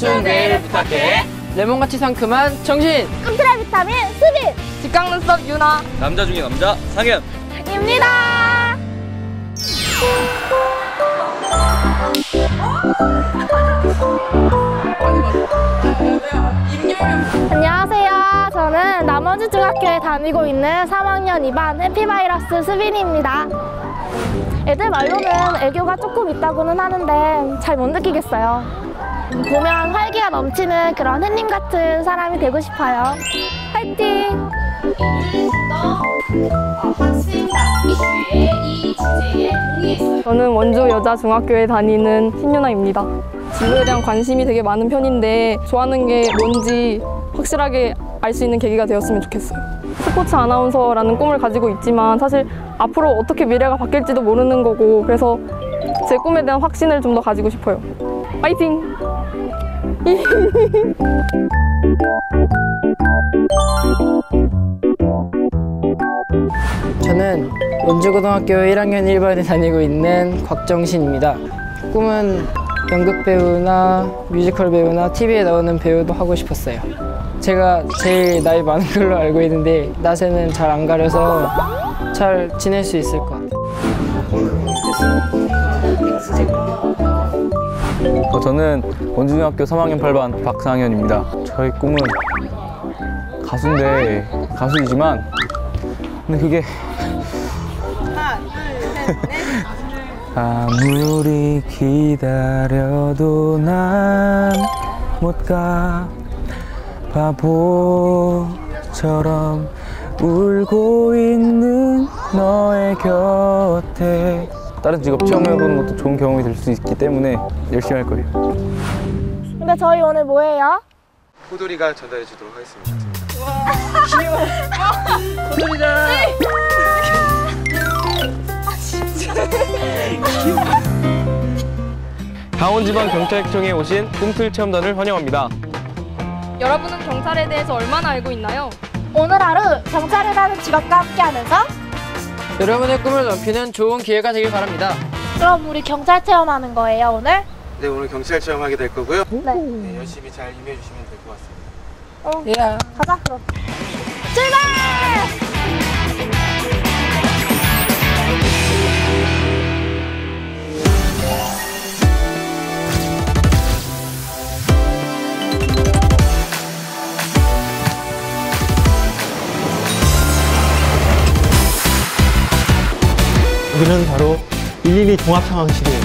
맞춤 뇌를 부탁해. 레몬같이 상큼한 정신. 컴퓨터 비타민 수빈. 직강 눈썹 유나. 남자 중에 남자 상현. 입니다. 안녕하세요. 저는 남원주중학교에 다니고 있는 3학년 2반 해피바이러스 수빈입니다. 애들 말로는 애교가 조금 있다고는 하는데 잘 못 느끼겠어요. 보면 활기가 넘치는 그런 햇님 같은 사람이 되고 싶어요. 화이팅! 학생 이슈에 이 주제에 동의했어요. 저는 원주 여자중학교에 다니는 신유나입니다. 지구에 대한 관심이 되게 많은 편인데 좋아하는 게 뭔지 확실하게 알 수 있는 계기가 되었으면 좋겠어요. 스포츠 아나운서라는 꿈을 가지고 있지만 사실 앞으로 어떻게 미래가 바뀔지도 모르는 거고, 그래서 제 꿈에 대한 확신을 좀 더 가지고 싶어요. 파이팅! 저는 원주고등학교 1학년 1반에 다니고 있는 곽정신입니다. 꿈은 연극 배우나 뮤지컬 배우나 TV에 나오는 배우도 하고 싶었어요. 제가 제일 나이 많은 걸로 알고 있는데 낯에는 잘 안 가려서 잘 지낼 수 있을 것 같아요. 저는 원주중학교 3학년 8반 박상현입니다. 저의 꿈은 가수이지만 근데 그게 아무리 기다려도 난 못 가 바보처럼 울고 있는 너의 곁에. 다른 직업 체험해보는 것도 좋은 경험이 될 수 있기 때문에 열심히 할 거예요. 근데 저희 오늘 뭐예요? 호돌이가 전달해 주도록 하겠습니다. 귀여워. 호돌이다. 강원지방경찰청에 오신 꿈틀 체험단을 환영합니다. 여러분은 경찰에 대해서 얼마나 알고 있나요? 오늘 하루 경찰이라는 직업과 함께하면서 여러분의 꿈을 넓히는 좋은 기회가 되길 바랍니다. 그럼 우리 경찰 체험하는 거예요 오늘? 네, 오늘 경찰 체험하게 될 거고요. 네. 네, 열심히 잘 임해 주시면 될 것 같습니다. 야. 가자 그럼. 출발! 여기는 바로 112 종합상황실이에요.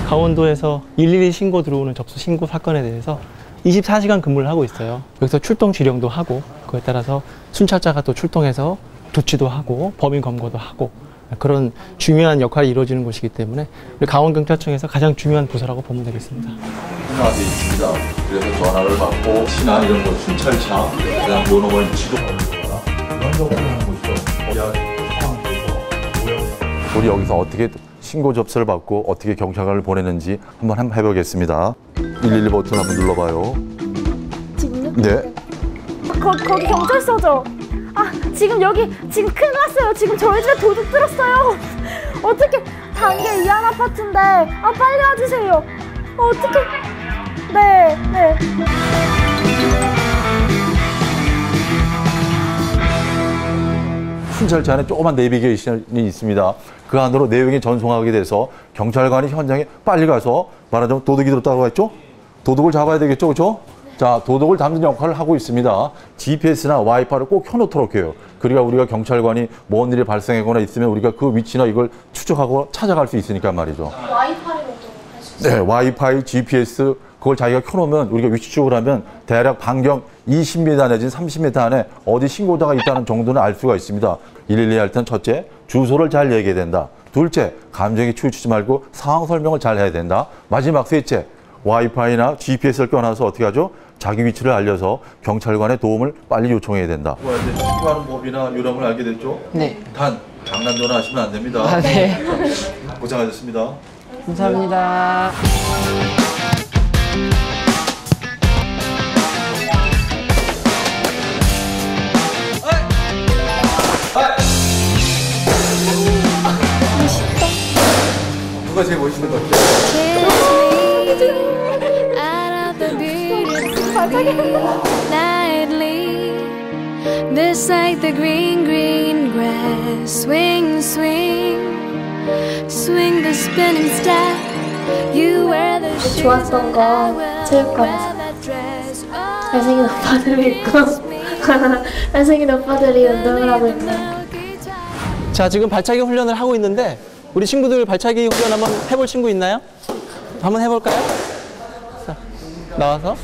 강원도에서 112 신고 들어오는 접수 신고 사건에 대해서 24시간 근무를 하고 있어요. 여기서 출동 지령도 하고, 그에 따라서 순찰자가 또 출동해서 조치도 하고 범인 검거도 하고, 그런 중요한 역할이 이루어지는 곳이기 때문에 우리 강원경찰청에서 가장 중요한 부서라고 보면 되겠습니다. 신화돼 있습니다. 그래서 전화를 받고 신화 이런 거 순찰차, 그다음 요원을 지도하는 거나 이런 역할을 하는 곳이죠. 우리 여기서 어떻게 신고 접수를 받고 어떻게 경찰관을 보내는지 한번 해보겠습니다. 112 버튼 한번 눌러봐요. 지금요? 네. 거기 경찰서죠? 아, 지금 여기 지금 큰일 났어요. 지금 저희 집에 도둑 들었어요. 어떻게 단계 2한 아파트인데 빨리 와주세요. 어떻게? 네. 순찰차 안에 조그만 내비게이션이 있습니다. 그 안으로 내용이 전송하게 돼서 경찰관이 현장에 빨리 가서 말하자면 도둑이 들었다고 했죠? 도둑을 잡아야 되겠죠, 그렇죠? 자, 도둑을 잡는 역할을 하고 있습니다. GPS나 와이파이를 꼭 켜놓도록 해요. 그러니까 우리가 경찰관이 뭔 일이 발생하거나 있으면 우리가 그 위치나 이걸 추적하고 찾아갈 수 있으니까 말이죠. 와이파이로 또 할 수 있어요? 네, 와이파이, GPS 그걸 자기가 켜놓으면 우리가 위치 추적을 하면 대략 반경 20m 내지 30m 안에 어디 신고자가 있다는 정도는 알 수가 있습니다. 112 할 때는 첫째, 주소를 잘 얘기해야 된다. 둘째, 감정에 치우치지 말고 상황 설명을 잘 해야 된다. 마지막 셋째, 와이파이나 GPS를 껴놔서 어떻게 하죠? 자기 위치를 알려서 경찰관의 도움을 빨리 요청해야 된다. 신고하는 법이나 요령을 알게 됐죠? 네. 단, 장난 전화하시면 안 됩니다. 아, 네. 고생하셨습니다. 감사합니다. 누가 제일 멋있는 것 같아요? Just like the green, green grass. Swing, swing, swing the spinning step. You wear the shoes 좋았던 건 체육관에서 잘생긴 오빠들이 있고 잘생긴 오빠들이 운동을 하고 있는. 자, 지금 발차기 훈련을 하고 있는데 우리 친구들 발차기 훈련 한번 해볼 친구 있나요? 한번 해볼까요? 자, 나와서.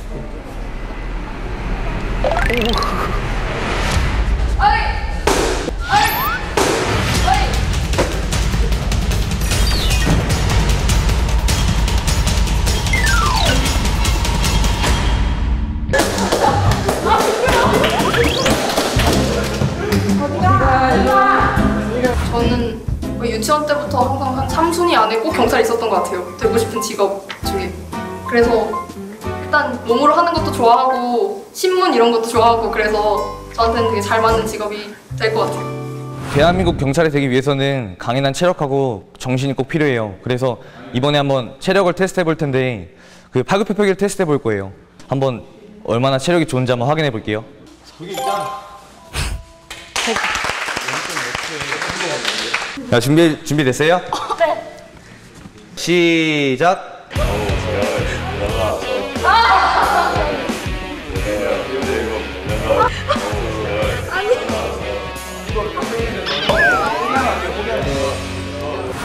저는 유치원 때부터 항상 한 3순위 안에 꼭 경찰이 있었던 것 같아요. 되고 싶은 직업 중에. 그래서 일단 몸으로 하는 것도 좋아하고 신문 이런 것도 좋아하고 그래서 저한테는 되게 잘 맞는 직업이 될 것 같아요. 대한민국 경찰이 되기 위해서는 강인한 체력하고 정신이 꼭 필요해요. 그래서 이번에 한번 체력을 테스트해 볼 텐데 그 파급표표기를 테스트해 볼 거예요. 한번 얼마나 체력이 좋은지 한번 확인해 볼게요. 자, 준비됐어요? 네. 시작.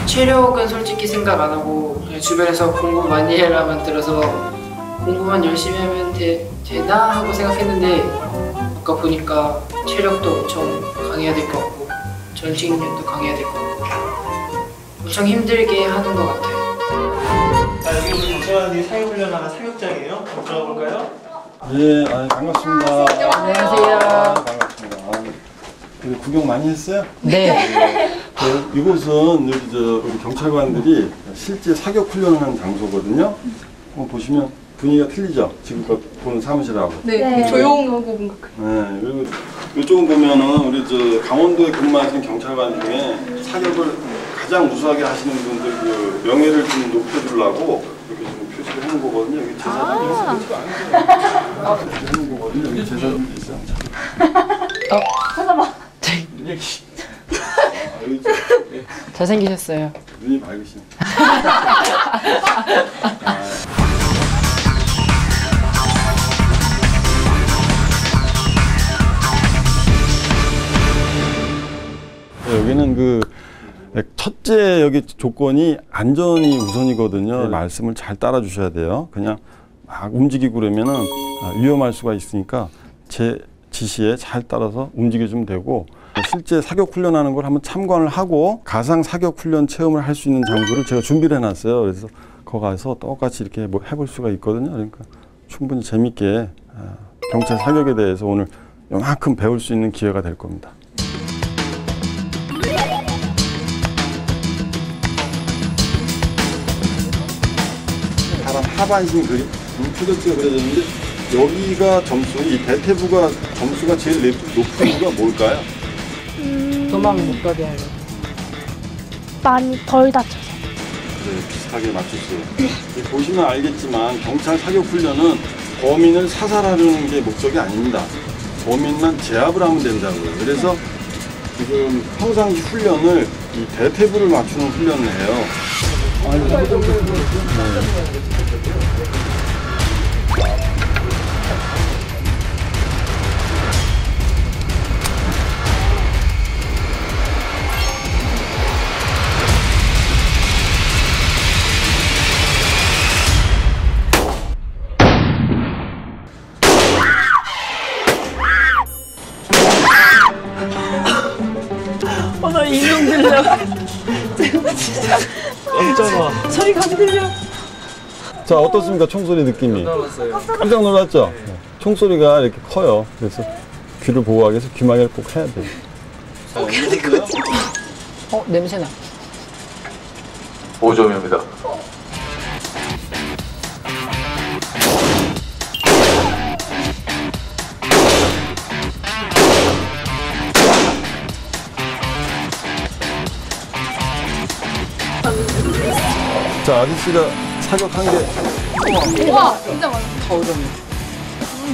체력은 솔직히 생각 안 하고 그냥 주변에서 공부 많이 해라만 들어서 공부만 열심히 하면 되나 하고 생각했는데 아까 보니까 체력도 엄청 강해야 될 것 같고 전직력도 강해야 될 것 같고 엄청 힘들게 하는 것 같아요. 자, 여기 우리 경찰관들이 사격훈련하는 사격장이에요. 들어가 볼까요? 예, 반갑습니다. 안녕하세요. 반갑습니다. 구경 많이 했어요? 네. 이곳은 여기 우리 경찰관들이 실제 사격 훈련하는 장소거든요. 보시면 분위기가 틀리죠? 지금껏 보는 사무실하고. 네. 조용하고 뭔가. 네, 그리고 이쪽은 보면은 우리 강원도에 근무하시는 경찰관 중에 사격을 가장 우수하게 하시는 분들 그 명예를 좀 높여주려고 이렇게 좀 표시를 해놓은 거거든요. 여기 제사장이 있어요. 해놓은 거거든요. 여기 제사장이 있어요. 잠깐만. 잘생기셨어요. 눈이 밝으시네. 여기는 첫째 여기 조건이 안전이 우선이거든요. 말씀을 잘 따라 주셔야 돼요. 그냥 막 움직이고 그러면은 위험할 수가 있으니까 제 지시에 잘 따라서 움직여주면 되고, 실제 사격 훈련하는 걸 한번 참관을 하고 가상 사격 훈련 체험을 할 수 있는 장소를 제가 준비를 해놨어요. 그래서 거기 가서 똑같이 이렇게 해볼 수가 있거든요. 그러니까 충분히 재밌게 경찰 사격에 대해서 오늘 요만큼 배울 수 있는 기회가 될 겁니다. 사람 하반신 표적지가 그려졌는데 여기가 이 대퇴부가 점수가 제일 높은 이유가 뭘까요? 도망 못 가게 하려. 많이 덜 다쳐서. 네, 비슷하게 맞췄어요. 보시면 알겠지만 경찰 사격 훈련은 범인을 사살하려는 게 목적이 아닙니다. 범인만 제압을 하면 된다고요. 그래서 지금 평상시 훈련을 이 대퇴부를 맞추는 훈련을 해요. 나 인형 들려. 깜짝아. 소리가 안 들려. 자, 어떻습니까? 총소리 느낌이. 깜짝 놀랐죠? 총소리가 이렇게 커요. 그래서 귀를 보호하기 위해서 귀마개를 꼭 해야 돼요. 냄새나. 5점입니다. 아저씨가 사격한 게 와, 진짜 많아.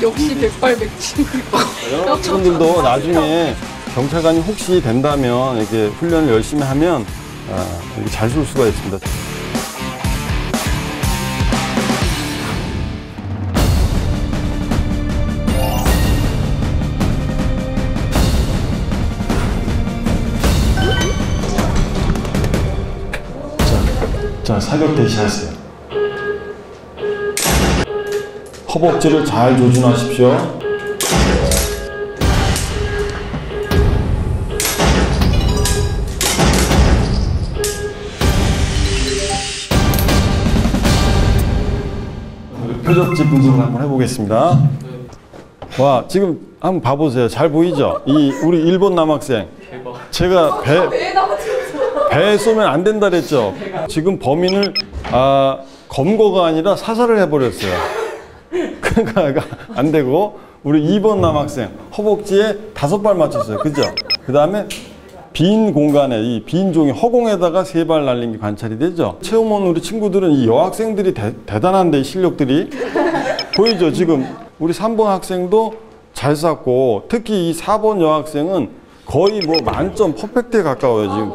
역시 백발백중. 여러분들도 나중에 경찰관이 혹시 된다면 이렇게 훈련을 열심히 하면 이렇게 잘 쏠 수가 있습니다. 자, 사격 대시하세요. 허벅지를 잘 조준하십시오. 표적지 분석을 한번 해보겠습니다. 와, 지금 한번 봐보세요. 잘 보이죠? 우리 일본 남학생. 제가 배에 쏘면 안 된다 그랬죠? 지금 범인을 검거가 아니라 사살을 해버렸어요. 그러니까 안 되고, 우리 2번 남학생 허벅지에 5발 맞췄어요. 그죠? 그 다음에 빈 공간에 이 빈 종이 허공에다가 3발 날린 게 관찰이 되죠. 체험 온 우리 친구들은 이 여학생들이 대단한데, 이 실력들이 보이죠? 지금 우리 3번 학생도 잘 쐈고, 특히 이 4번 여학생은 거의 뭐 만점 퍼펙트에 가까워요 지금.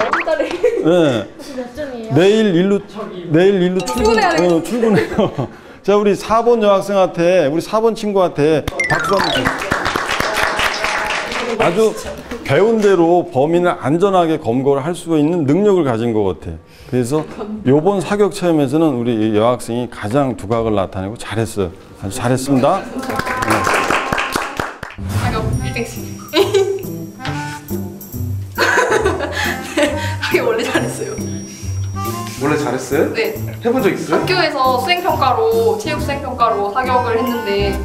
네. 내일 일로 출근해요. 자, 우리 4번 여학생한테, 우리 4번 친구한테 박수 한번 주세요. 아주 배운 대로 범인을 안전하게 검거를 할 수 있는 능력을 가진 것 같아. 그래서 요번 사격 체험에서는 우리 여학생이 가장 두각을 나타내고 잘했어요. 아주 잘했습니다. 네. 사격 1등씩. 사격 원래 잘했어요. 원래 잘했어요? 네. 해본 적 있어요? 학교에서 수행평가로, 체육 수행평가로 사격을 했는데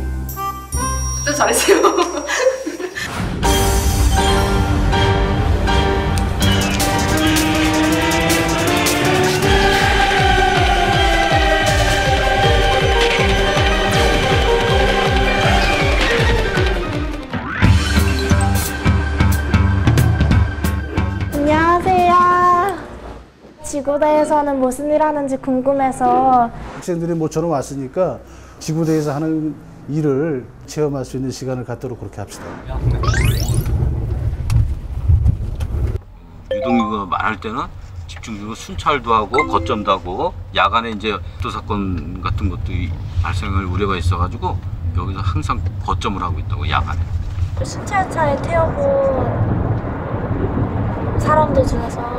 그때 잘했어요. 안녕하세요. 지구대에서는 무슨 일 하는지 궁금해서 학생들이 모처럼 왔으니까 지구대에서 하는 일을 체험할 수 있는 시간을 갖도록 그렇게 합시다. 유동인구가 많을 때는 집중적으로 순찰도 하고 거점도 하고, 야간에 이제 또 사건 같은 것도 발생할 우려가 있어가지고 여기서 항상 거점을 하고 있다고, 야간에. 순찰차에 태워본 사람들 중에서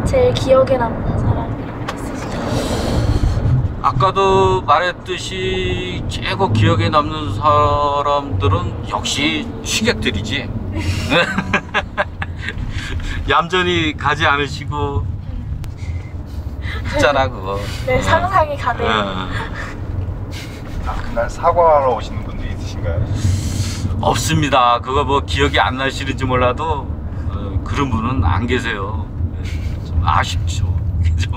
제일 기억에 남는 사람이 있으실까요? 아까도 말했듯이 최고 기억에 남는 사람들은 역시 식객들이지. 얌전히 가지 않으시고 있잖아 그거. 네, 상상이 가네요. 그날 사과하러 오시는 분도 있으신가요? 없습니다. 그거 뭐 기억이 안 나시는지 몰라도 그런 분은 안 계세요. 좀 아쉽죠. 그죠?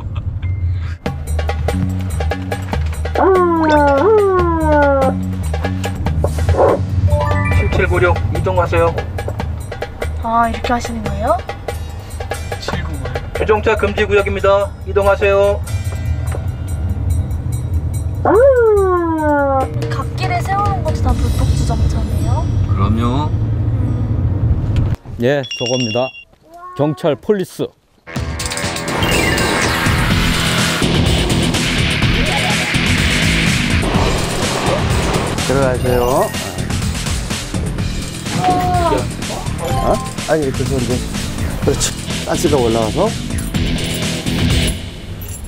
7796 이동하세요. 아, 이렇게 하시는 거예요? 주정차 금지 구역입니다. 이동하세요. 갓길에 세우는 것도 다 불법 주정차네요. 그럼요. 예, 저겁니다. 경찰 폴리스. 들어가세요. 아니, 이렇게 해서 이제, 그렇지. 가스가 올라가서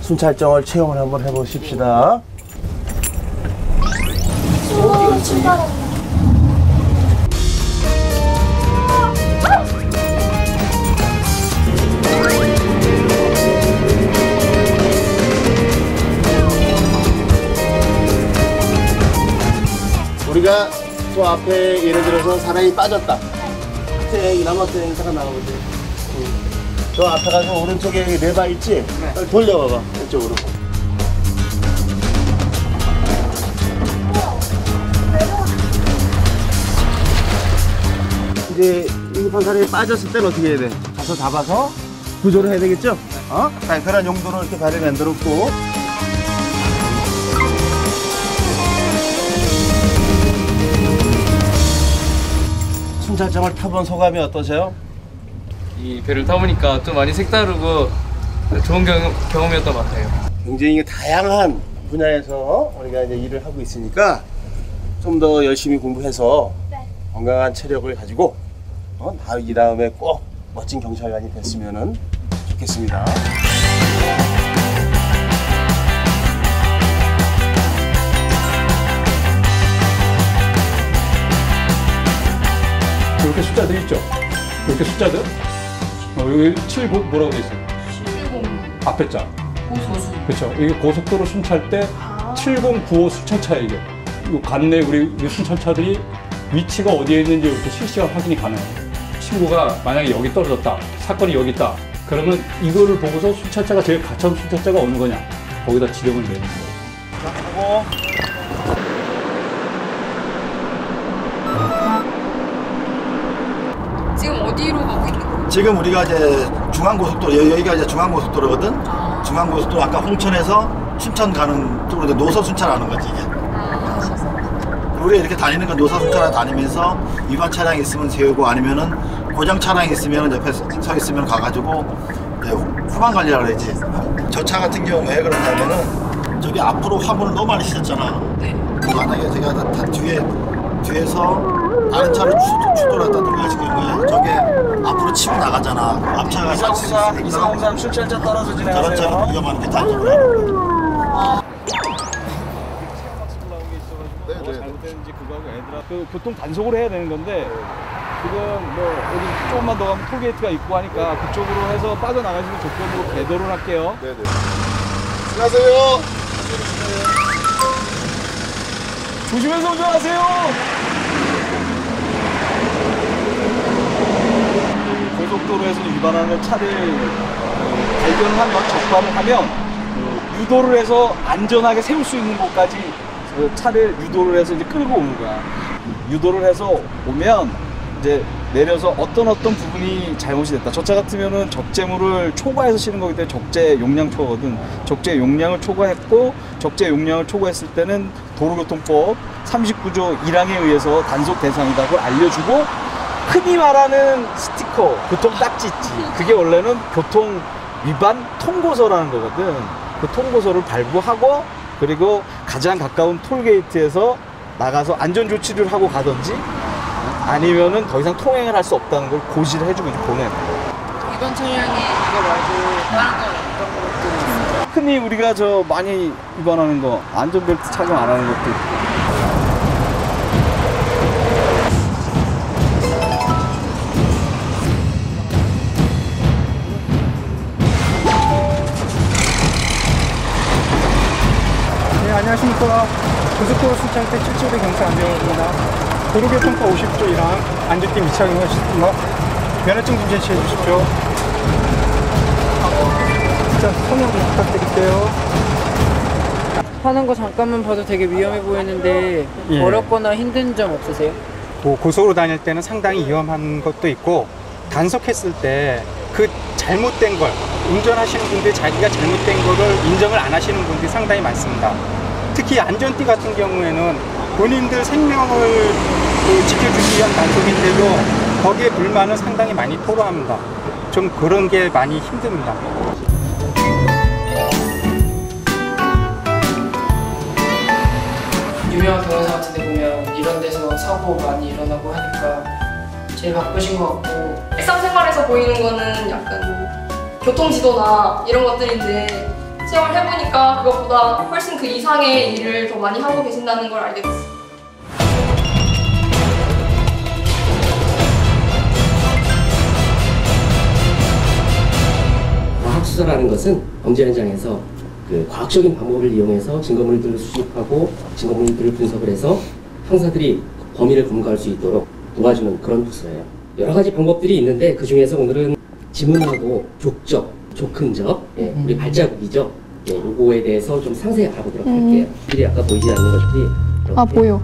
순찰정을 체험을 한번 해보십시다. 오, 출발했네. 우리가 또 앞에 예를 들어서 사람이 빠졌다. 학생이 남학생이 나오거든. 저 앞에 가서 오른쪽에 레바 있지? 돌려봐봐, 이쪽으로. 이제 위급한 사람이 빠졌을 때는 어떻게 해야 돼? 가서 잡아서 구조를 해야 되겠죠? 자, 그런 용도로 이렇게 발을 만들었고. 순찰장을 타본 소감이 어떠세요? 이 배를 타보니까 좀 많이 색다르고 좋은 경험이었던 것 같아요. 굉장히 다양한 분야에서 우리가 이제 일을 하고 있으니까 좀 더 열심히 공부해서 건강한 체력을 가지고 이 다음에 꼭 멋진 경찰관이 됐으면 좋겠습니다. 이렇게 숫자들 있죠? 이렇게 숫자들? 여기 70 뭐라고 돼 있어요? 70 앞에 자. 고소수. 그렇죠. 이게 고속도로 순찰 때 7095 순찰차예요, 이게. 이 관내 우리 순찰차들이 위치가 어디에 있는지 이렇게 실시간 확인이 가능해요. 친구가 만약에 여기 떨어졌다, 사건이 여기 있다, 그러면 이거를 보고서 순찰차가 제일 가까운 순찰차가 어느 거냐, 거기다 지령을 내는 거예요. 지금 어디로 가고 있는 거예요? 지금 우리가 이제 중앙고속도로, 여기가 이제 중앙고속도로거든. 중앙고속도로 아까 홍천에서 춘천 가는 쪽으로 노서 순찰하는 거지 이게. 우리가 이렇게 다니는 건 노서 순찰하러 다니면서 위반 차량이 있으면 세우고 아니면은 고장 차량이 있으면 옆에 서 있으면 가가지고 후방 관리라 그러지. 저 차 같은 경우 왜 그러냐면은 저기 앞으로 화물을 너무 많이 실었잖아. 만약에 제가 다 뒤에서 다른 차를 추돌했다든가 하실 경우에 저게 앞으로 치고 나가잖아. 앞차가 2453 순찰차 따라서 진행하세요. 저런 차 위험한 게 단속을 잘못됐는지 그거하고 애들하고 교통 단속을 해야 되는 건데 지금 뭐 여기 조금만 더 가면 톨게이트가 있고 하니까 그쪽으로 해서 빠져나가시는 조건으로 배도를 할게요. 네네. 안녕하세요. 조심해서 운전하세요. 고속도로에서 위반하는 차를 발견한 것 적발을 하면 유도를 해서 안전하게 세울 수 있는 곳까지 차를 유도를 해서 이제 끌고 오는 거야. 유도를 해서 오면 이제 내려서 어떤 부분이 잘못이 됐다. 저 차 같으면은 적재물을 초과해서 실은 거기 때문에 적재 용량 초과거든. 적재 용량을 초과했고 적재 용량을 초과했을 때는 도로교통법 39조 1항에 의해서 단속 대상이다. 그걸 알려주고 흔히 말하는 스티커, 교통 딱지 있지. 그게 원래는 교통 위반 통고서라는 거거든. 그 통고서를 발부하고 그리고 가장 가까운 톨게이트에서 나가서 안전조치를 하고 가든지 아니면은 더 이상 통행을 할 수 없다는 걸 고지를 해주고 보내는 거예요. 이번 차량이 이거 말고 다른 건 어떤 것들이 있어요? 흔히 우리가 저 많이 위반하는 거 안전벨트 착용 안 하는 것도 있고. 네, 안녕하십니까. 고속도로 순찰대 77대 경찰 안병호입니다. 도로교통법 50조 1항 안전띠 미착용하시고 면허증 좀 제시해 주십시오. 자, 성형 좀 부탁드릴게요. 하는 거 잠깐만 봐도 되게 위험해 보이는데 예. 어렵거나 힘든 점 없으세요? 고속으로 다닐 때는 상당히 위험한 것도 있고 단속했을 때 그 잘못된 걸 운전하시는 분들이 자기가 잘못된 거를 인정을 안 하시는 분들이 상당히 많습니다. 특히 안전띠 같은 경우에는 본인들 생명을 지켜주기 위한 단속인데도 거기에 불만을 상당히 많이 토로합니다. 좀 그런 게 많이 힘듭니다. 유명한 동영상 같은 데 보면 이런 데서 사고 많이 일어나고 하니까 제일 바쁘신 것 같고 일상생활에서 보이는 거는 약간 교통지도나 이런 것들인데 시험을 해보니까 그것보다 훨씬 그 이상의 일을 더 많이 하고 계신다는 걸 알게 됐어요. 과학수사라는 것은 범죄 현장에서 그 과학적인 방법을 이용해서 증거물들을 수집하고 증거물들을 분석을 해서 형사들이 범인을 검거할 수 있도록 도와주는 그런 부서예요. 여러 가지 방법들이 있는데 그 중에서 오늘은 지문하고 족적, 족흔적, 예, 우리 발자국이죠. 예, 요거에 대해서 좀 상세히 알아보도록 할게요. 이들이 아까 보이지 않는 것들이 아, 보여.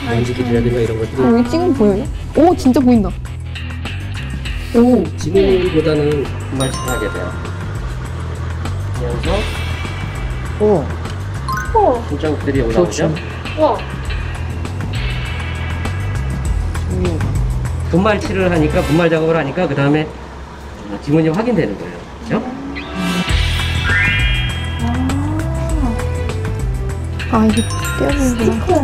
만지기라든가 이런 것들이 여기 찍으면 보여요? 오, 진짜 보인다. 오, 지문보다는 정말 잘하게 돼요. 그래서 손자국들이 올라오죠. 와. 분말칠을 하니까 분말 작업을 하니까 그 다음에 지문이 확인되는 거예요. 그렇죠? 아 이게 떼어지는구나.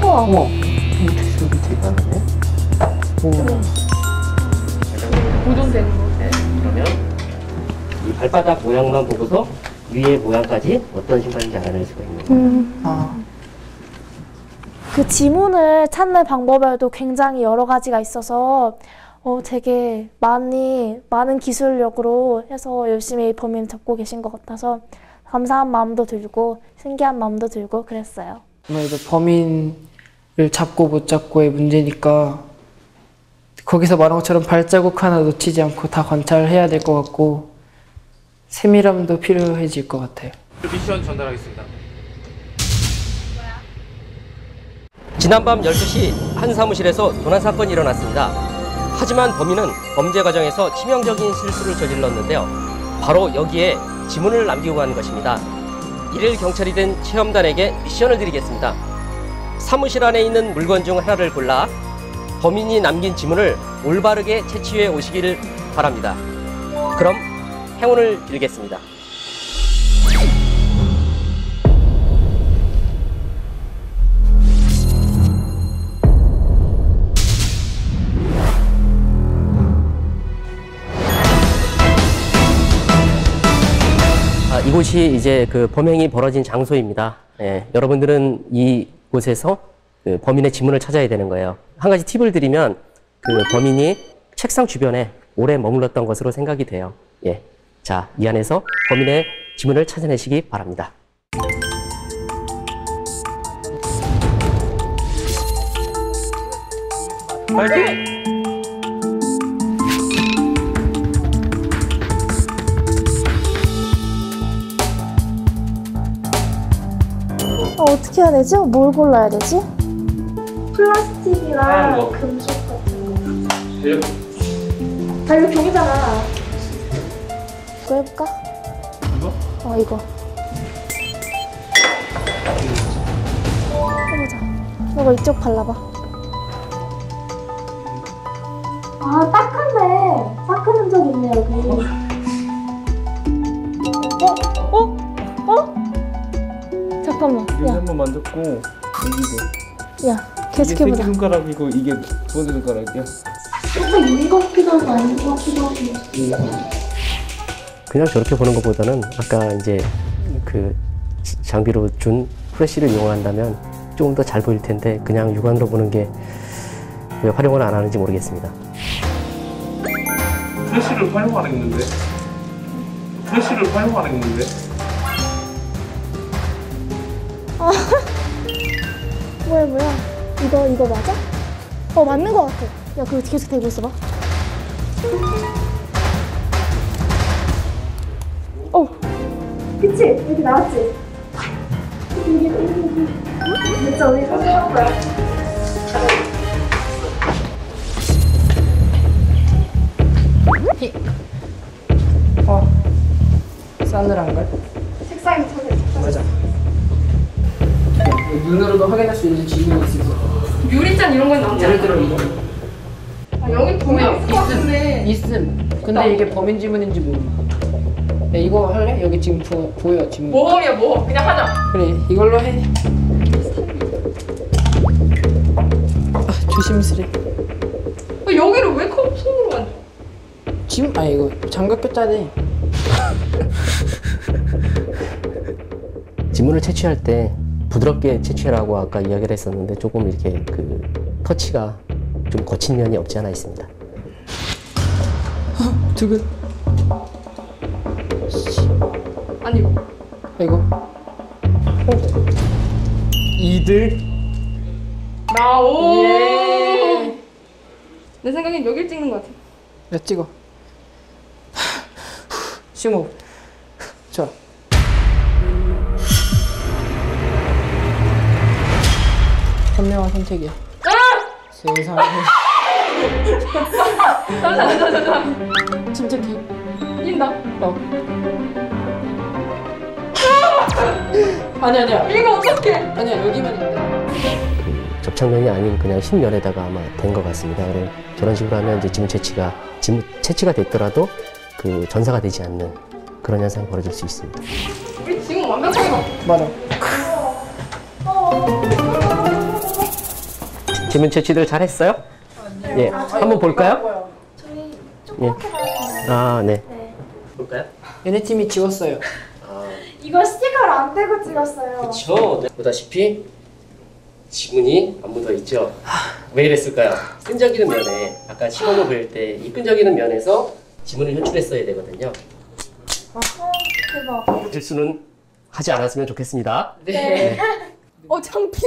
우와. 우와. 이쪽이 되게 많네. 보존되는 거. 네. 그러면 이 발바닥 모양만 보고서 위의 모양까지 어떤 신발인지 알아낼 수가 있는 거예요. 그 지문을 찾는 방법에도 굉장히 여러 가지가 있어서 되게 많은 기술력으로 해서 열심히 범인을 잡고 계신 것 같아서 감사한 마음도 들고 신기한 마음도 들고 그랬어요. 아무래도 범인을 잡고 못 잡고의 문제니까 거기서 말한 것처럼 발자국 하나 놓치지 않고 다 관찰해야 될 것 같고 세밀함도 필요해질 것 같아요. 미션 전달하겠습니다. 지난밤 12시 한 사무실에서 도난 사건이 일어났습니다. 하지만 범인은 범죄 과정에서 치명적인 실수를 저질렀는데요. 바로 여기에 지문을 남기고 간 것입니다. 일일 경찰이 된 체험단에게 미션을 드리겠습니다. 사무실 안에 있는 물건 중 하나를 골라 범인이 남긴 지문을 올바르게 채취해 오시기를 바랍니다. 그럼 행운을 빌겠습니다. 이곳이 이제 그 범행이 벌어진 장소입니다. 예, 여러분들은 이곳에서 그 범인의 지문을 찾아야 되는 거예요. 한 가지 팁을 드리면 그 범인이 책상 주변에 오래 머물렀던 것으로 생각이 돼요. 예, 자, 이 안에서 범인의 지문을 찾아내시기 바랍니다. 파이팅! 어떻게 해야 되지? 뭘 골라야 되지? 플라스틱이랑 금속 같은 거. 아 이거 종이잖아. 이거 해볼까? 이거? 이거. 해보자. 너가 이쪽 발라봐. 아 딱한데. 닦은 흔적 있네 여기. 잠깐만. 여기 한번 만졌고 여기도. 야, 계속해보자. 이게 손가락이고 이게 두 번째 손가락이야. 약간 이거 같기도 하고 아닌 것 같기도 하고. 그냥 저렇게 보는 것보다는 아까 이제 그 장비로 준 프레쉬를 이용한다면 조금 더 잘 보일 텐데 그냥 육안으로 보는 게 왜 활용을 안 하는지 모르겠습니다. 프레쉬를 활용 안 했는데. 프레쉬를 활용 안 했는데. 뭐야? 이거 맞아? 맞는 것 같아. 야, 그거 계속 대고 있어봐. 그치? 여기 나왔지? 여기. 진짜 우리 성공한 거야. 싸늘한걸? 책상에 찾아. 맞아. 눈으로도 확인할 수 있는 지문이 있어서. 유리잔 이런 건 나오지 예를 들어 이거. 여기 보면 있을 것 같은데. 있음. 근데 이게 범인 지문인지 모르. 야, 이거 할래? 여기 지금 보여 지문. 모험이야 모험. 그냥 하자. 그래 이걸로 해. 조심스레. 여기를 왜 손으로 만져? 지문 이거 장갑 꼈다네. 지문을 채취할 때 부드럽게 채취하라고 아까 이야기를 했었는데 조금 이렇게 그 터치가 좀 거친 면이 없지 않아 있습니다. 두근. 아니 이거. 이들. 나오. 예. 내 생각엔 여길 찍는 것 같아. 야 찍어. 심호. 좋아. 현명한 선택이야. 세상에. 잠시만. 침착해. 뛴다. 아니야. 이거 어떡해? 아니야, 여기만 있다. 접착면이 아닌 그냥 흰면에다가 아마 된 것 같습니다. 그래 저런 식으로 하면 이제 지문 채취가 됐더라도 그 전사가 되지 않는 그런 현상이 벌어질 수 있습니다. 우리 지금 완벽하게 맞아. 지문 채취들 잘 했어요? 예, 한번 볼까요? 예. 아, 네. 볼까요? 얘네 팀이 지웠어요. 이거 스티커를 안 떼고 찍었어요. 그렇죠. 보다시피 지문이 안 묻어 있죠. 왜 이랬을까요? 끈적이는 면에 아까 시범을 보일 때 이 끈적이는 면에서 지문을 현출했어야 되거든요. 대박. 실수는 하지 않았으면 좋겠습니다. 네. 창피.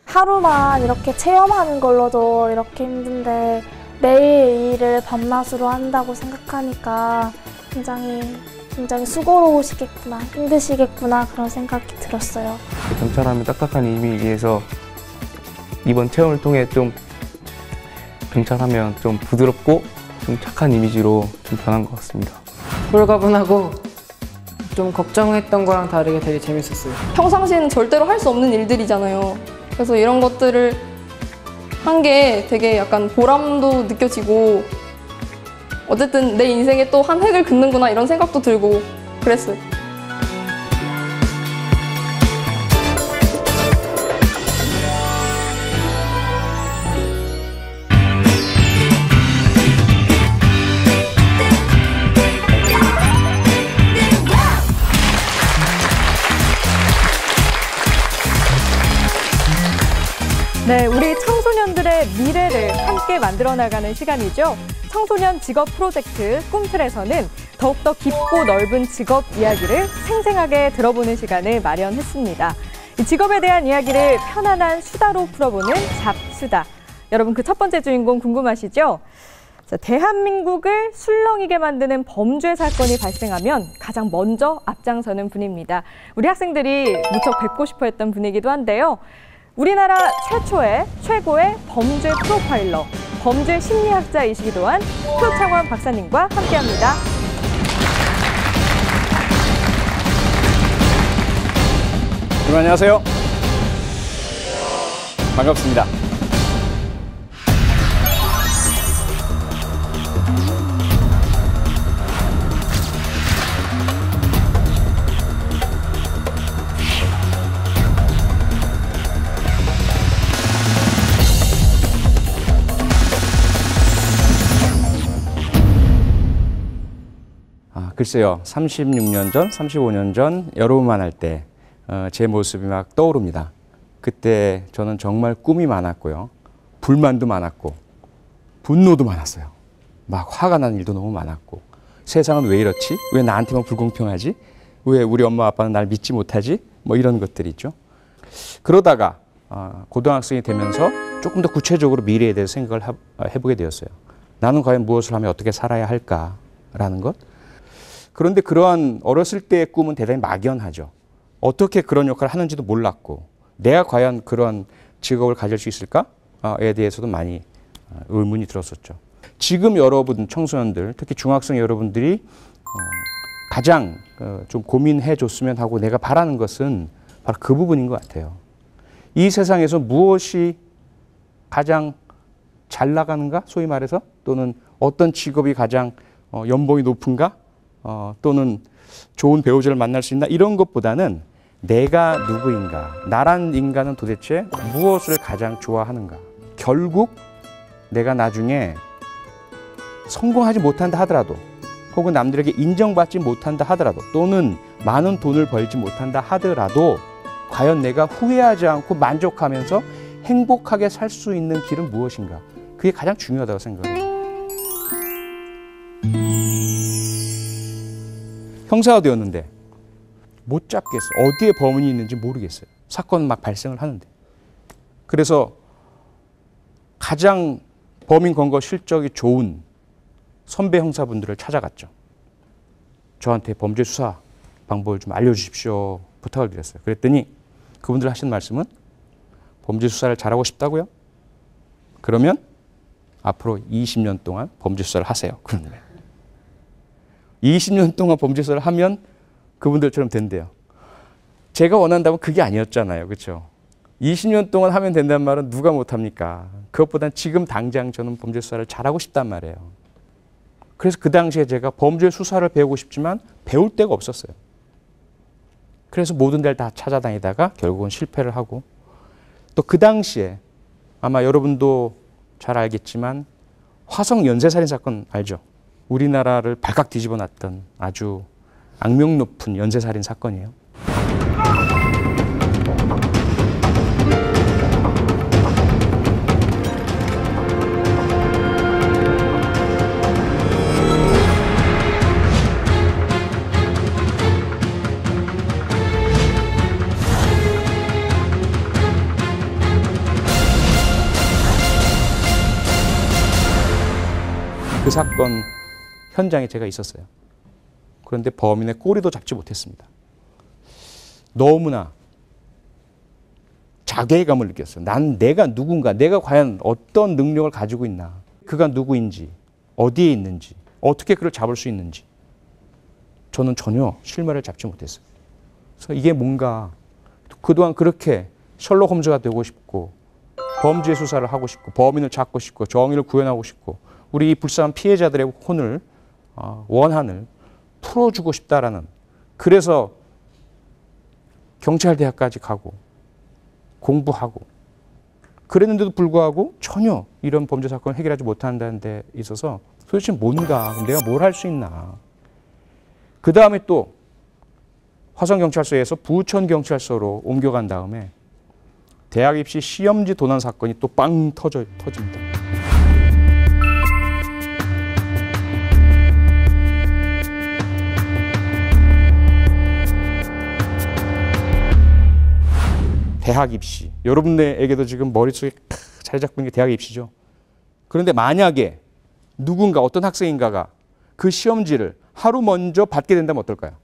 하루만 이렇게 체험하는 걸로도 이렇게 힘든데 매일 이 일을 밤낮으로 한다고 생각하니까 굉장히 수고로우시겠구나, 힘드시겠구나 그런 생각이 들었어요. 경찰하면 딱딱한 이미지에서 이번 체험을 통해 좀 경찰하면 좀 부드럽고 좀 착한 이미지로 좀 변한 것 같습니다. 홀가분하고 좀 걱정했던 거랑 다르게 되게 재밌었어요. 평상시에는 절대로 할 수 없는 일들이잖아요. 그래서 이런 것들을 한 게 되게 약간 보람도 느껴지고 어쨌든 내 인생에 또 한 획을 긋는구나 이런 생각도 들고 그랬어요. 네, 우리 청소년들의 미래를 함께 만들어 나가는 시간이죠. 청소년 직업 프로젝트 꿈틀에서는 더욱더 깊고 넓은 직업 이야기를 생생하게 들어보는 시간을 마련했습니다. 이 직업에 대한 이야기를 편안한 수다로 풀어보는 잡수다. 여러분 그 첫 번째 주인공 궁금하시죠? 자, 대한민국을 술렁이게 만드는 범죄 사건이 발생하면 가장 먼저 앞장서는 분입니다. 우리 학생들이 무척 뵙고 싶어 했던 분이기도 한데요. 우리나라 최고의 범죄 프로파일러, 범죄 심리학자이시기도 한 표창원 박사님과 함께합니다. 안녕하세요. 반갑습니다. 글쎄요, 36년 전, 35년 전 여러분만 할 때 제 모습이 막 떠오릅니다. 그때 저는 정말 꿈이 많았고요. 불만도 많았고 분노도 많았어요. 막 화가 나는 일도 너무 많았고 세상은 왜 이렇지? 왜 나한테만 불공평하지? 왜 우리 엄마 아빠는 날 믿지 못하지? 뭐 이런 것들이 있죠. 그러다가 고등학생이 되면서 조금 더 구체적으로 미래에 대해서 생각을 해보게 되었어요. 나는 과연 무엇을 하며 어떻게 살아야 할까라는 것. 그런데 그러한 어렸을 때의 꿈은 대단히 막연하죠. 어떻게 그런 역할을 하는지도 몰랐고 내가 과연 그런 직업을 가질 수 있을까에 대해서도 많이 의문이 들었었죠. 지금 여러분 청소년들, 특히 중학생 여러분들이 가장 좀 고민해 줬으면 하고 내가 바라는 것은 바로 그 부분인 것 같아요. 이 세상에서 무엇이 가장 잘 나가는가? 소위 말해서 또는 어떤 직업이 가장 연봉이 높은가? 또는 좋은 배우자를 만날 수 있나? 이런 것보다는 내가 누구인가? 나란 인간은 도대체 무엇을 가장 좋아하는가? 결국 내가 나중에 성공하지 못한다 하더라도 혹은 남들에게 인정받지 못한다 하더라도 또는 많은 돈을 벌지 못한다 하더라도 과연 내가 후회하지 않고 만족하면서 행복하게 살 수 있는 길은 무엇인가? 그게 가장 중요하다고 생각해요. 형사가 되었는데 못 잡겠어요. 어디에 범인이 있는지 모르겠어요. 사건은 막 발생을 하는데. 그래서 가장 범인 검거 실적이 좋은 선배 형사분들을 찾아갔죠. 저한테 범죄 수사 방법을 좀 알려주십시오. 부탁을 드렸어요. 그랬더니 그분들 하신 말씀은 범죄 수사를 잘하고 싶다고요? 그러면 앞으로 20년 동안 범죄 수사를 하세요. 그런 거예요. 20년 동안 범죄 수사를 하면 그분들처럼 된대요. 제가 원한다면 그게 아니었잖아요. 그렇죠? 20년 동안 하면 된다는 말은 누가 못합니까? 그것보단 지금 당장 저는 범죄 수사를 잘하고 싶단 말이에요. 그래서 그 당시에 제가 범죄 수사를 배우고 싶지만 배울 데가 없었어요. 그래서 모든 데를 다 찾아다니다가 결국은 실패를 하고, 또 그 당시에 아마 여러분도 잘 알겠지만 화성 연쇄살인 사건 알죠? 우리나라를 발칵 뒤집어 놨던 아주 악명 높은 연쇄살인 사건이에요. 그 사건 현장에 제가 있었어요. 그런데 범인의 꼬리도 잡지 못했습니다. 너무나 자괴감을 느꼈어요. 난 내가 누군가, 내가 과연 어떤 능력을 가지고 있나, 그가 누구인지, 어디에 있는지, 어떻게 그를 잡을 수 있는지 저는 전혀 실마리를 잡지 못했어요. 그래서 이게 뭔가 그동안 그렇게 셜록 홈즈가 되고 싶고 범죄 수사를 하고 싶고 범인을 잡고 싶고 정의를 구현하고 싶고 우리 이 불쌍한 피해자들의 혼을 원한을 풀어주고 싶다라는, 그래서 경찰대학까지 가고 공부하고 그랬는데도 불구하고 전혀 이런 범죄 사건을 해결하지 못한다는 데 있어서 도대체 뭔가, 내가 뭘 할 수 있나. 그 다음에 또 화성경찰서에서 부천경찰서로 옮겨간 다음에 대학 입시 시험지 도난 사건이 또 빵 터집니다. 대학 입시. 여러분에게도 지금 머릿속에 자리 잡고 있는 게 대학 입시죠. 그런데 만약에 누군가, 어떤 학생인가가 그 시험지를 하루 먼저 받게 된다면 어떨까요?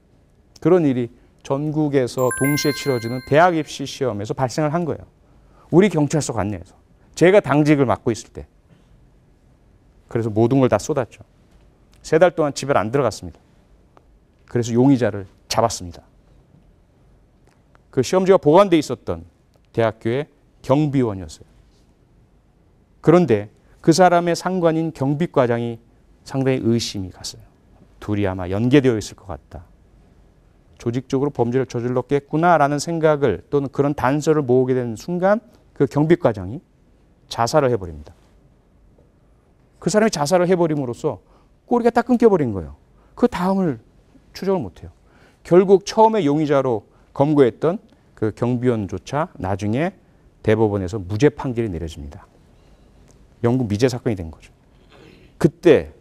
그런 일이 전국에서 동시에 치러지는 대학 입시 시험에서 발생을 한 거예요. 우리 경찰서 관내에서. 제가 당직을 맡고 있을 때. 그래서 모든 걸 다 쏟았죠. 3달 동안 집에 안 들어갔습니다. 그래서 용의자를 잡았습니다. 그 시험지가 보관돼 있었던 대학교의 경비원이었어요. 그런데 그 사람의 상관인 경비과장이 상당히 의심이 갔어요. 둘이 아마 연계되어 있을 것 같다. 조직적으로 범죄를 저질렀겠구나라는 생각을, 또는 그런 단서를 모으게 된 순간 그 경비과장이 자살을 해버립니다. 그 사람이 자살을 해버림으로써 꼬리가 딱 끊겨버린 거예요. 그 다음을 추적을 못해요. 결국 처음에 용의자로 검거했던 그 경비원조차 나중에 대법원에서 무죄 판결이 내려집니다. 영국 미제 사건이 된 거죠. 그때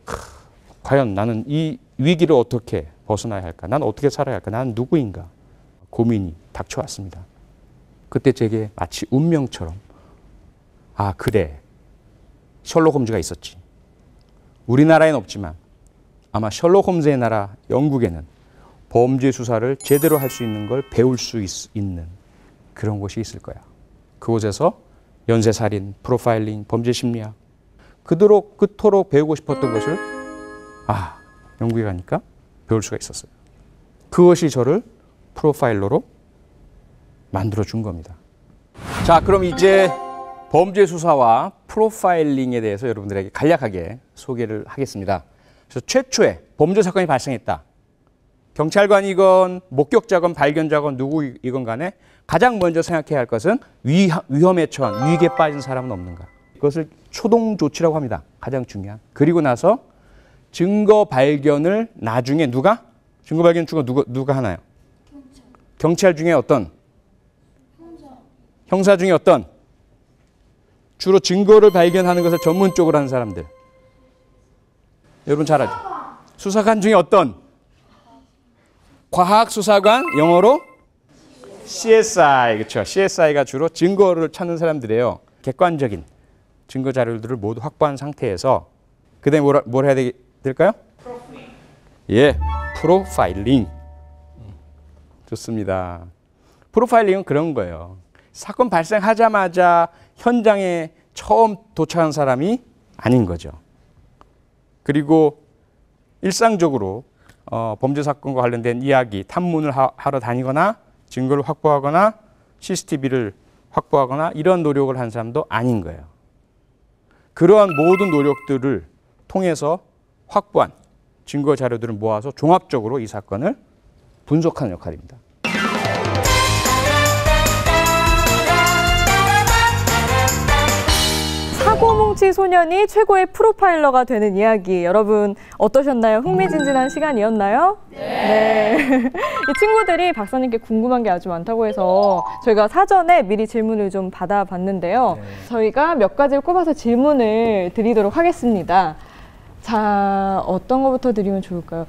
과연 나는 이 위기를 어떻게 벗어나야 할까? 난 어떻게 살아야 할까? 나는 누구인가? 고민이 닥쳐왔습니다. 그때 제게 마치 운명처럼, 아 그래, 셜록 홈즈가 있었지. 우리나라엔 없지만 아마 셜록 홈즈의 나라 영국에는 범죄 수사를 제대로 할 수 있는 걸 배울 수 있는 그런 곳이 있을 거야. 그곳에서 연쇄살인, 프로파일링, 범죄 심리학, 그토록 배우고 싶었던 것을 영국에 가니까 배울 수가 있었어요. 그것이 저를 프로파일러로 만들어준 겁니다. 자, 그럼 이제 범죄 수사와 프로파일링에 대해서 여러분들에게 간략하게 소개를 하겠습니다. 그래서 최초의 범죄 사건이 발생했다. 경찰관이건 목격자건 발견자건 누구이건 간에 가장 먼저 생각해야 할 것은 위험에 처한, 위기에 빠진 사람은 없는가. 그것을 초동 조치라고 합니다. 가장 중요한. 그리고 나서 증거 발견을 나중에 증거 발견 누가 하나요? 경찰 중에 어떤? 형사 중에 어떤? 주로 증거를 발견하는 것을 전문적으로 하는 사람들. 여러분 잘 알죠? 수사관 중에 어떤? 과학수사관, 영어로 CSI, 그렇죠? CSI가 주로 증거를 찾는 사람들이에요. 객관적인 증거 자료들을 모두 확보한 상태에서 그다음에 뭘 해야 될까요? 예, 프로파일링. 좋습니다. 프로파일링은 그런 거예요. 사건 발생하자마자 현장에 처음 도착한 사람이 아닌 거죠. 그리고 일상적으로 범죄 사건과 관련된 이야기, 탐문을 하러 다니거나 증거를 확보하거나 CCTV를 확보하거나 이런 노력을 한 사람도 아닌 거예요. 그러한 모든 노력들을 통해서 확보한 증거 자료들을 모아서 종합적으로 이 사건을 분석하는 역할입니다. 사고뭉치 소년이 최고의 프로파일러가 되는 이야기, 여러분 어떠셨나요? 흥미진진한 시간이었나요? 네. 이 친구들이 박사님께 궁금한 게 아주 많다고 해서 저희가 사전에 미리 질문을 좀 받아봤는데요. 저희가 몇 가지를 꼽아서 질문을 드리도록 하겠습니다. 자, 어떤 것부터 드리면 좋을까요?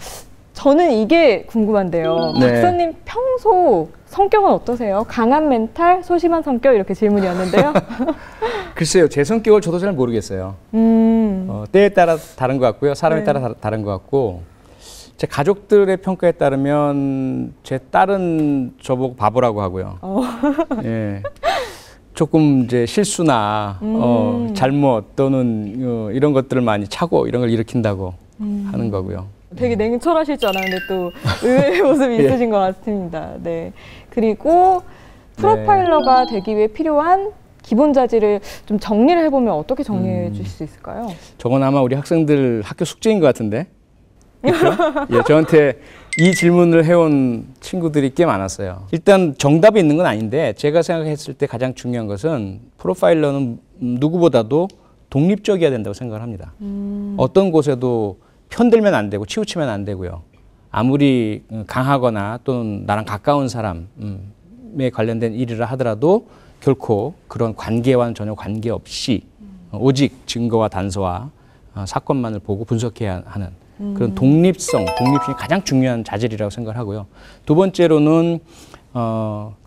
저는 이게 궁금한데요. 네. 박사님 평소 성격은 어떠세요? 강한 멘탈, 소심한 성격 이렇게 질문이었는데요. 글쎄요, 제 성격을 저도 잘 모르겠어요. 때에 따라 다른 것 같고요. 사람에 따라 다른 것 같고, 제 가족들의 평가에 따르면 제 딸은 저보고 바보라고 하고요. 예. 조금 이제 실수나 잘못 또는 이런 것들을 많이 차고 이런 걸 일으킨다고 하는 거고요. 되게 냉철하실 줄 알았는데 또 의외의 모습이 있으신 것 같습니다. 네. 그리고 프로파일러가 되기 위해 필요한 기본 자질을 좀 정리를 해보면 어떻게 정리해 주실 수 있을까요? 저건 아마 우리 학생들 학교 숙제인 것 같은데. 그렇죠? 예, 저한테 이 질문을 해온 친구들이 꽤 많았어요. 일단 정답이 있는 건 아닌데 제가 생각했을 때 가장 중요한 것은 프로파일러는 누구보다도 독립적이어야 된다고 생각을 합니다. 어떤 곳에도 편들면 안 되고 치우치면 안 되고요. 아무리 강하거나 또는 나랑 가까운 사람에 관련된 일이라 하더라도 결코 그런 관계와는 전혀 관계없이 오직 증거와 단서와 사건만을 보고 분석해야 하는 그런 독립성이 가장 중요한 자질이라고 생각을 하고요. 두 번째로는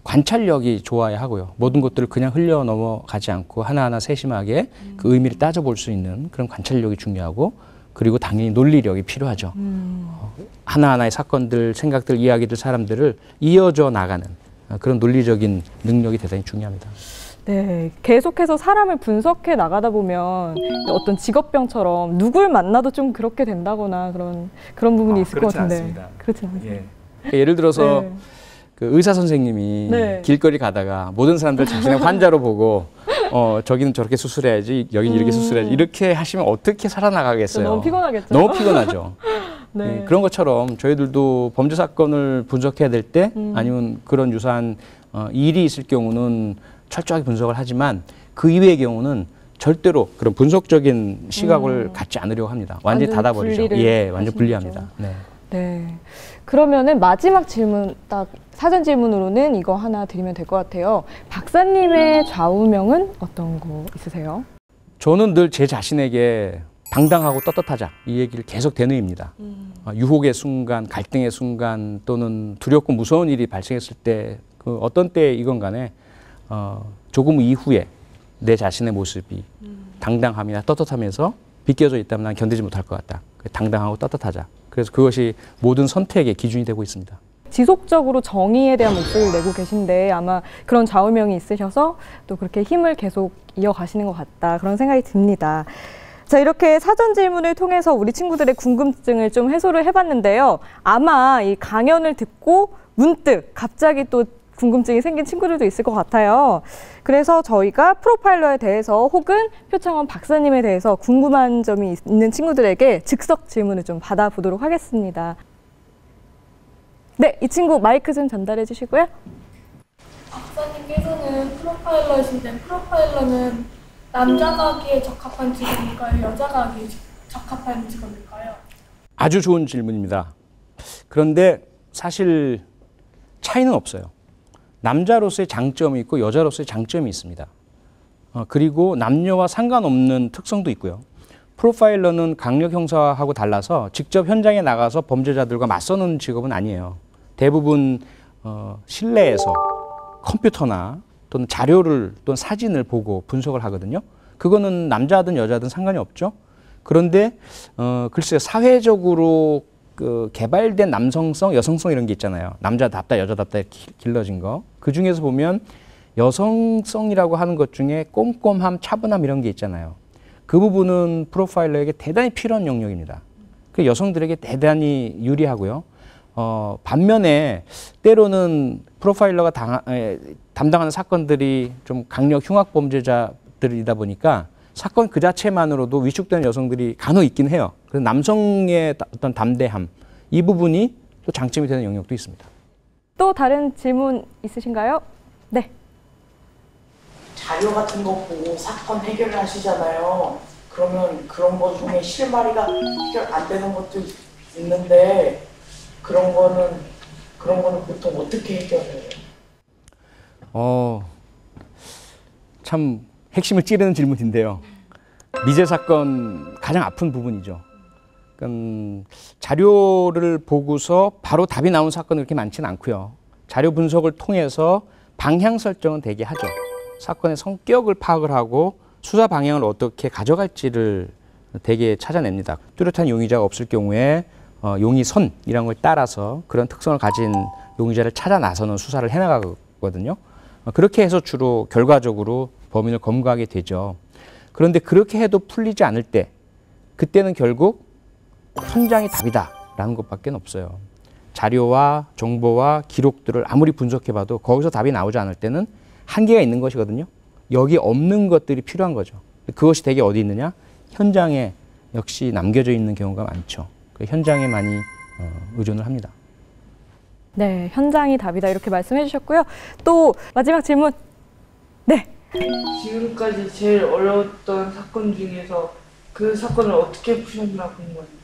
관찰력이 좋아야 하고요. 모든 것들을 그냥 흘려 넘어가지 않고 하나하나 세심하게 그 의미를 따져볼 수 있는 그런 관찰력이 중요하고, 그리고 당연히 논리력이 필요하죠. 하나하나의 사건들, 생각들, 이야기들, 사람들을 이어져 나가는 그런 논리적인 능력이 대단히 중요합니다. 네, 계속해서 사람을 분석해 나가다 보면 어떤 직업병처럼 누굴 만나도 좀 그렇게 된다거나 그런 부분이 있을 것 같은데. 않습니다. 그렇지 않습니다. 예를 들어서 그 의사 선생님이 길거리 가다가 모든 사람들 자신의 환자로 보고 저기는 저렇게 수술해야지, 여기는 이렇게 수술해야지, 이렇게 하시면 어떻게 살아나가겠어요? 너무 피곤하겠죠. 너무 피곤하죠. 네, 그런 것처럼 저희들도 범죄 사건을 분석해야 될 때 아니면 그런 유사한 일이 있을 경우는 철저하게 분석을 하지만 그 이외의 경우는 절대로 그런 분석적인 시각을 갖지 않으려고 합니다. 완전히 닫아버리죠. 예, 완전 분리합니다. 네. 네. 그러면은 마지막 질문, 딱 사전 질문으로는 이거 하나 드리면 될 것 같아요. 박사님의 좌우명은 어떤 거 있으세요? 저는 늘 제 자신에게 당당하고 떳떳하자, 이 얘기를 계속 되뇌입니다. 유혹의 순간, 갈등의 순간 또는 두렵고 무서운 일이 발생했을 때 그 어떤 때이건 간에 조금 이후에 내 자신의 모습이 당당함이나 떳떳함에서 비껴져 있다면 난 견디지 못할 것 같다. 당당하고 떳떳하자. 그래서 그것이 모든 선택의 기준이 되고 있습니다. 지속적으로 정의에 대한 목소리를 내고 계신데 아마 그런 좌우명이 있으셔서 또 그렇게 힘을 계속 이어가시는 것 같다, 그런 생각이 듭니다. 자, 이렇게 사전 질문을 통해서 우리 친구들의 궁금증을 좀 해소를 해봤는데요. 아마 이 강연을 듣고 문득 갑자기 또 궁금증이 생긴 친구들도 있을 것 같아요. 그래서 저희가 프로파일러에 대해서 혹은 표창원 박사님에 대해서 궁금한 점이 있는 친구들에게 즉석 질문을 좀 받아보도록 하겠습니다. 네, 이 친구 마이크 좀 전달해 주시고요. 박사님께서는 프로파일러이신데 프로파일러는 남자가 하기에 적합한 직업일까요? 여자가 하기에 적합한 직업일까요? 아주 좋은 질문입니다. 그런데 사실 차이는 없어요. 남자로서의 장점이 있고 여자로서의 장점이 있습니다. 그리고 남녀와 상관없는 특성도 있고요. 프로파일러는 강력 형사하고 달라서 직접 현장에 나가서 범죄자들과 맞서는 직업은 아니에요. 대부분 실내에서 컴퓨터나 또는 자료를 또는 사진을 보고 분석을 하거든요. 그거는 남자든 여자든 상관이 없죠. 그런데 글쎄요, 사회적으로 그 개발된 남성성, 여성성 이런 게 있잖아요. 남자답다, 여자답다 길러진 거. 그 중에서 보면 여성성이라고 하는 것 중에 꼼꼼함, 차분함 이런 게 있잖아요. 그 부분은 프로파일러에게 대단히 필요한 영역입니다. 그 여성들에게 대단히 유리하고요. 반면에 때로는 프로파일러가 담당하는 사건들이 좀 강력 흉악 범죄자들이다 보니까 사건 그 자체만으로도 위축되는 여성들이 간혹 있긴 해요. 그래서 남성의 어떤 담대함, 이 부분이 또 장점이 되는 영역도 있습니다. 또 다른 질문 있으신가요? 네. 자료 같은 거 보고 사건 해결을 하시잖아요. 그러면 그런 거 중에 실마리가 해결 안 되는 것도 있는데 그런 거는 보통 어떻게 해결해요? 참 핵심을 찌르는 질문인데요. 미제 사건 가장 아픈 부분이죠. 자료를 보고서 바로 답이 나온 사건은 그렇게 많지는 않고요. 자료 분석을 통해서 방향 설정은 되게 하죠. 사건의 성격을 파악을 하고 수사 방향을 어떻게 가져갈지를 되게 찾아냅니다. 뚜렷한 용의자가 없을 경우에 용의선이라는 걸 따라서 그런 특성을 가진 용의자를 찾아 나서는 수사를 해나가거든요. 그렇게 해서 주로 결과적으로 범인을 검거하게 되죠. 그런데 그렇게 해도 풀리지 않을 때 그때는 결국 현장이 답이다라는 것밖에 없어요. 자료와 정보와 기록들을 아무리 분석해봐도 거기서 답이 나오지 않을 때는 한계가 있는 것이거든요. 여기 없는 것들이 필요한 거죠. 그것이 되게 어디 있느냐? 현장에 역시 남겨져 있는 경우가 많죠. 현장에 많이 의존을 합니다. 네, 현장이 답이다 이렇게 말씀해 주셨고요. 또 마지막 질문. 네. 지금까지 제일 어려웠던 사건 중에서 그 사건을 어떻게 푸셨나 궁금해요.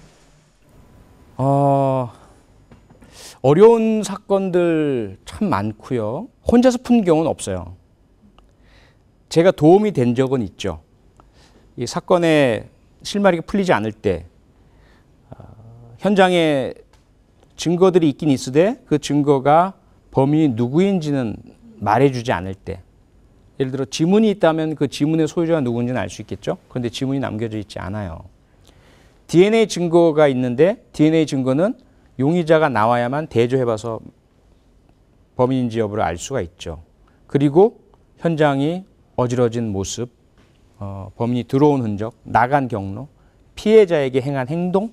어려운 사건들 참 많고요. 혼자서 푼 경우는 없어요. 제가 도움이 된 적은 있죠. 이 사건의 실마리가 풀리지 않을 때 현장에 증거들이 있긴 있으되 그 증거가 범인이 누구인지는 말해주지 않을 때, 예를 들어 지문이 있다면 그 지문의 소유자가 누구인지는 알 수 있겠죠. 그런데 지문이 남겨져 있지 않아요. DNA 증거가 있는데 DNA 증거는 용의자가 나와야만 대조해봐서 범인인지 여부를 알 수가 있죠. 그리고 현장이 어지러진 모습, 범인이 들어온 흔적, 나간 경로, 피해자에게 행한 행동,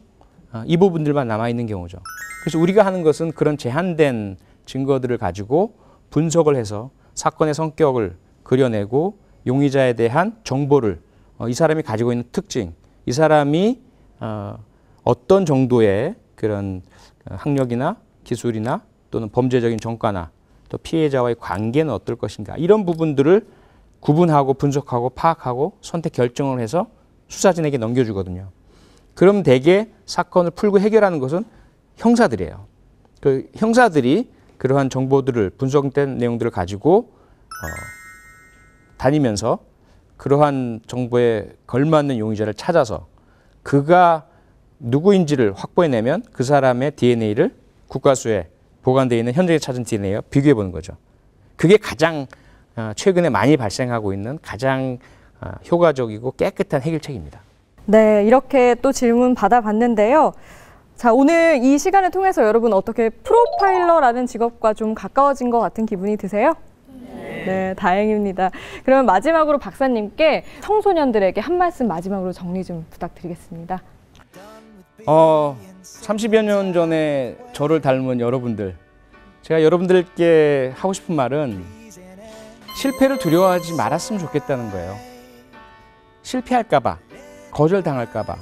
이 부분들만 남아있는 경우죠. 그래서 우리가 하는 것은 그런 제한된 증거들을 가지고 분석을 해서 사건의 성격을 그려내고 용의자에 대한 정보를, 이 사람이 가지고 있는 특징, 이 사람이 어떤 정도의 그런 학력이나 기술이나 또는 범죄적인 전과나 또 피해자와의 관계는 어떨 것인가, 이런 부분들을 구분하고 분석하고 파악하고 선택 결정을 해서 수사진에게 넘겨주거든요. 그럼 대개 사건을 풀고 해결하는 것은 형사들이에요. 그 형사들이 그러한 정보들을, 분석된 내용들을 가지고 다니면서 그러한 정보에 걸맞는 용의자를 찾아서 그가 누구인지를 확보해내면 그 사람의 DNA를 국과수에 보관되어 있는 현장에 찾은 DNA와 비교해 보는 거죠. 그게 가장 최근에 많이 발생하고 있는 가장 효과적이고 깨끗한 해결책입니다. 네, 이렇게 또 질문 받아봤는데요. 자, 오늘 이 시간을 통해서 여러분 어떻게 프로파일러라는 직업과 좀 가까워진 것 같은 기분이 드세요? 네, 다행입니다. 그러면 마지막으로 박사님께 청소년들에게 한 말씀 마지막으로 정리 좀 부탁드리겠습니다. 30여 년 전에 저를 닮은 여러분들, 제가 여러분들께 하고 싶은 말은 실패를 두려워하지 말았으면 좋겠다는 거예요. 실패할까 봐, 거절당할까 봐,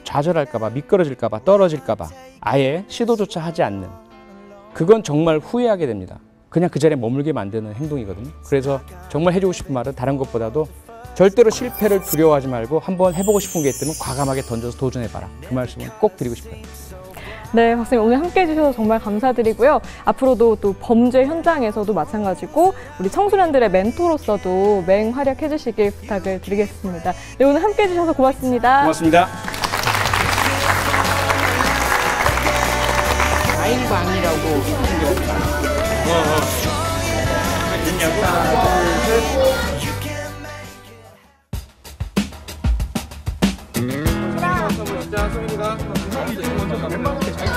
좌절할까 봐, 미끄러질까 봐, 떨어질까 봐 아예 시도조차 하지 않는, 그건 정말 후회하게 됩니다. 그냥 그 자리에 머물게 만드는 행동이거든요. 그래서 정말 해주고 싶은 말은 다른 것보다도 절대로 실패를 두려워하지 말고 한번 해보고 싶은 게 있다면 과감하게 던져서 도전해봐라. 그 말씀을 꼭 드리고 싶어요. 네, 박사님 오늘 함께해 주셔서 정말 감사드리고요. 앞으로도 또 범죄 현장에서도 마찬가지고 우리 청소년들의 멘토로서도 맹활약해 주시길 부탁을 드리겠습니다. 네, 오늘 함께해 주셔서 고맙습니다. 고맙습니다. 아인방이라고 하는 경우가 많아요. 진짜 소민이가 먼저 멤버한테 잘.